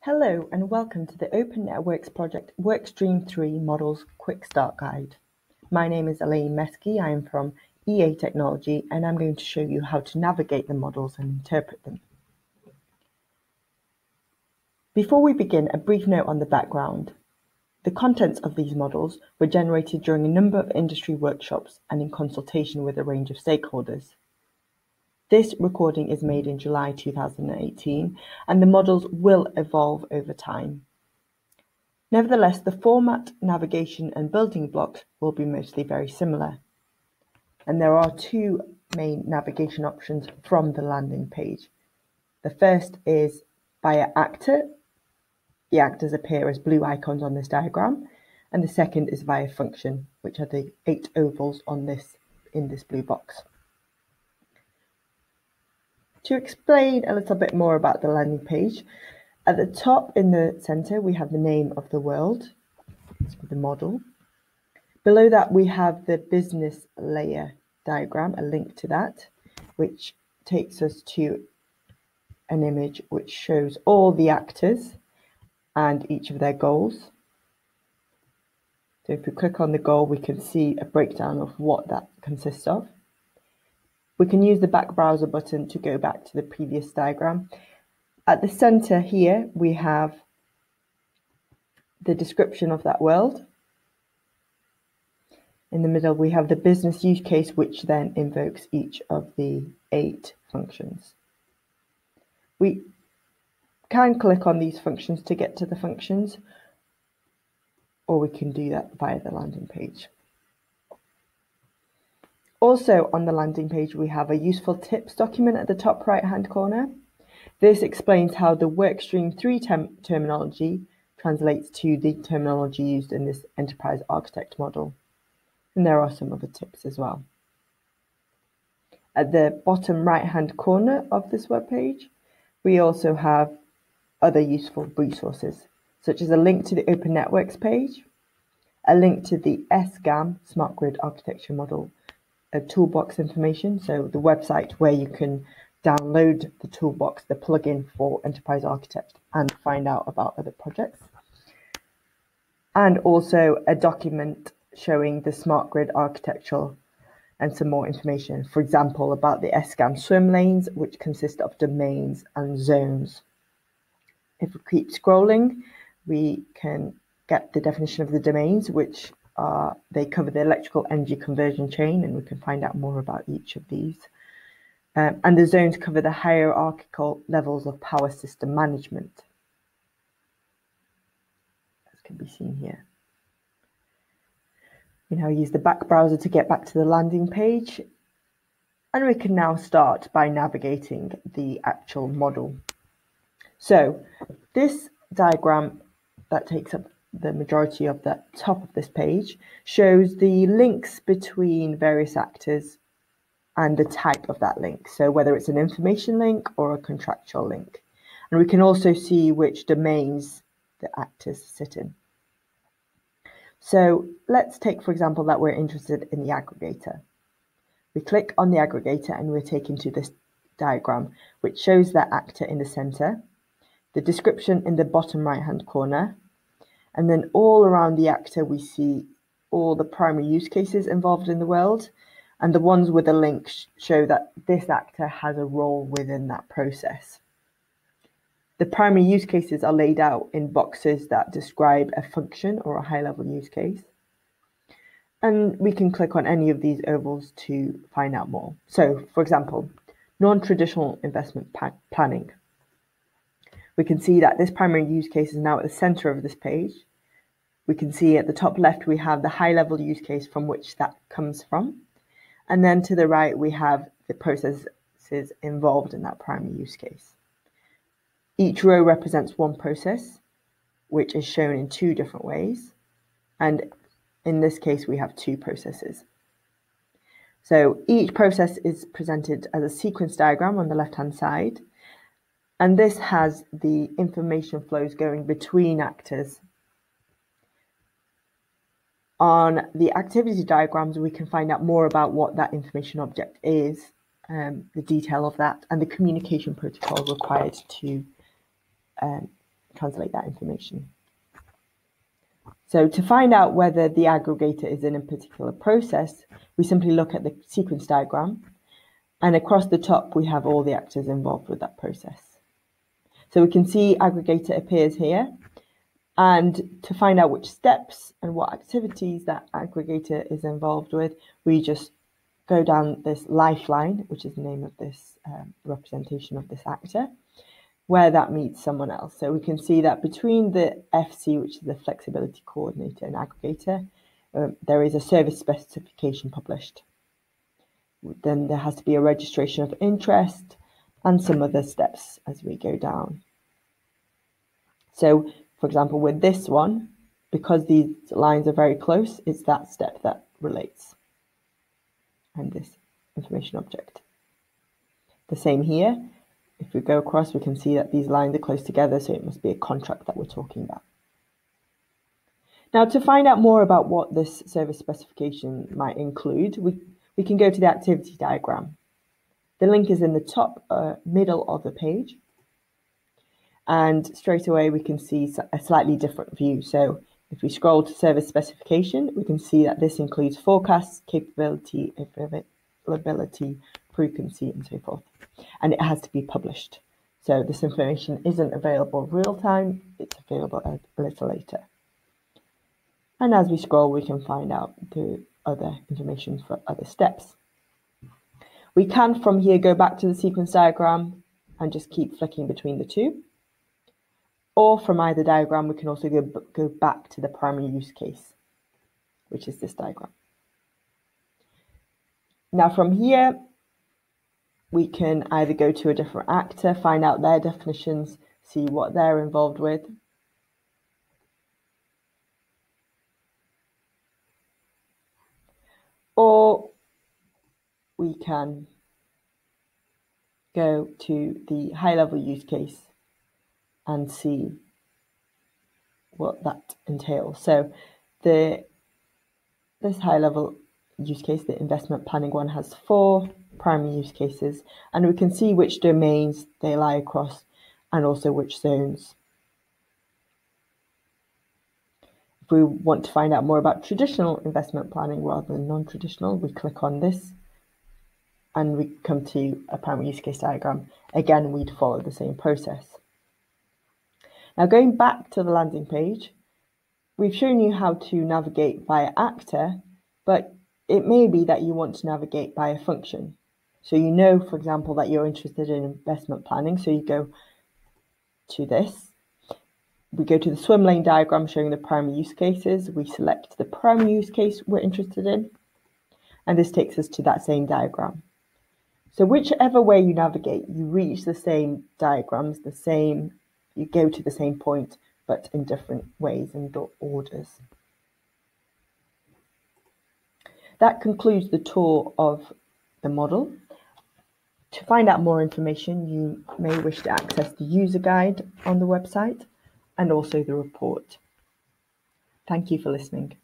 Hello and welcome to the Open Networks Project Workstream 3 Models Quick Start Guide. My name is Elaine Mesky, I am from EA Technology and I'm going to show you how to navigate the models and interpret them. Before we begin, a brief note on the background. The contents of these models were generated during a number of industry workshops and in consultation with a range of stakeholders. This recording is made in July 2018 and the models will evolve over time. Nevertheless, the format, navigation and building blocks will be mostly very similar. And there are two main navigation options from the landing page. The first is via actor. The actors appear as blue icons on this diagram. And the second is via function, which are the 8 ovals in this blue box. To explain a little bit more about the landing page, at the top in the center, we have the name of the world, the model. Below that, we have the business layer diagram, a link to that, which takes us to an image which shows all the actors and each of their goals. So if we click on the goal, we can see a breakdown of what that consists of. We can use the back browser button to go back to the previous diagram. At the center here, we have the description of that world. In the middle, we have the business use case, which then invokes each of the 8 functions. We can click on these functions to get to the functions, or we can do that via the landing page. Also on the landing page, we have a useful tips document at the top right-hand corner. This explains how the Workstream 3 terminology translates to the terminology used in this enterprise architect model. And there are some other tips as well. At the bottom right-hand corner of this webpage, we also have other useful resources, such as a link to the Open Networks page, a link to the SGAM Smart Grid Architecture Model toolbox information, so the website where you can download the toolbox, the plugin for Enterprise Architect, and find out about other projects. And also a document showing the smart grid architecture and some more information, for example, about the SGAM swim lanes, which consist of domains and zones. If we keep scrolling, we can get the definition of the domains, which they cover the electrical energy conversion chain, and we can find out more about each of these. And the zones cover the hierarchical levels of power system management, as can be seen here. We now use the back browser to get back to the landing page, and we can now start by navigating the actual model. So this diagram that takes up the majority of the top of this page shows the links between various actors and the type of that link. So whether it's an information link or a contractual link. And we can also see which domains the actors sit in. So let's take, for example, that we're interested in the aggregator. We click on the aggregator and we're taken to this diagram, which shows that actor in the center, the description in the bottom right-hand corner, and then all around the actor, we see all the primary use cases involved in the world. And the ones with a link show that this actor has a role within that process. The primary use cases are laid out in boxes that describe a function or a high-level use case. And we can click on any of these ovals to find out more. So, for example, non-traditional investment planning. We can see that this primary use case is now at the center of this page. We can see at the top left, we have the high-level use case from which that comes from. And then to the right, we have the processes involved in that primary use case. Each row represents one process, which is shown in 2 different ways. And in this case, we have 2 processes. So each process is presented as a sequence diagram on the left-hand side. And this has the information flows going between actors. On the activity diagrams, we can find out more about what that information object is, the detail of that, and the communication protocol required to translate that information. So to find out whether the aggregator is in a particular process, we simply look at the sequence diagram, and across the top we have all the actors involved with that process. So we can see aggregator appears here, and to find out which steps and what activities that aggregator is involved with, we just go down this lifeline, which is the name of this representation of this actor, where that meets someone else. So we can see that between the FC, which is the flexibility coordinator, and aggregator, there is a service specification published. Then there has to be a registration of interest and some other steps as we go down. So, for example, with this one, because these lines are very close, it's that step that relates, and this information object. The same here. If we go across, we can see that these lines are close together, so it must be a contract that we're talking about. Now, to find out more about what this service specification might include, we can go to the activity diagram. The link is in the top middle of the page, and straight away we can see a slightly different view. So if we scroll to service specification, we can see that this includes forecasts, capability, availability, frequency, and so forth. And it has to be published. So this information isn't available real time, it's available a little later. And as we scroll, we can find out the other information for other steps. We can from here go back to the sequence diagram and just keep flicking between the two. Or from either diagram, we can also go back to the primary use case, which is this diagram. Now from here, we can either go to a different actor, find out their definitions, see what they're involved with. Or we can go to the high-level use case and see what that entails. So this high-level use case, the investment planning one, has 4 primary use cases, and we can see which domains they lie across and also which zones. If we want to find out more about traditional investment planning rather than non-traditional, we click on this and we come to a primary use case diagram. Again, we'd follow the same process. Now going back to the landing page, we've shown you how to navigate via actor, but it may be that you want to navigate by a function. So you know, for example, that you're interested in investment planning, so you go to this. We go to the swim lane diagram showing the primary use cases. We select the primary use case we're interested in, and this takes us to that same diagram. So whichever way you navigate, you reach the same diagrams, you go to the same point, but in different ways and orders. That concludes the tour of the model. To find out more information, you may wish to access the user guide on the website and also the report. Thank you for listening.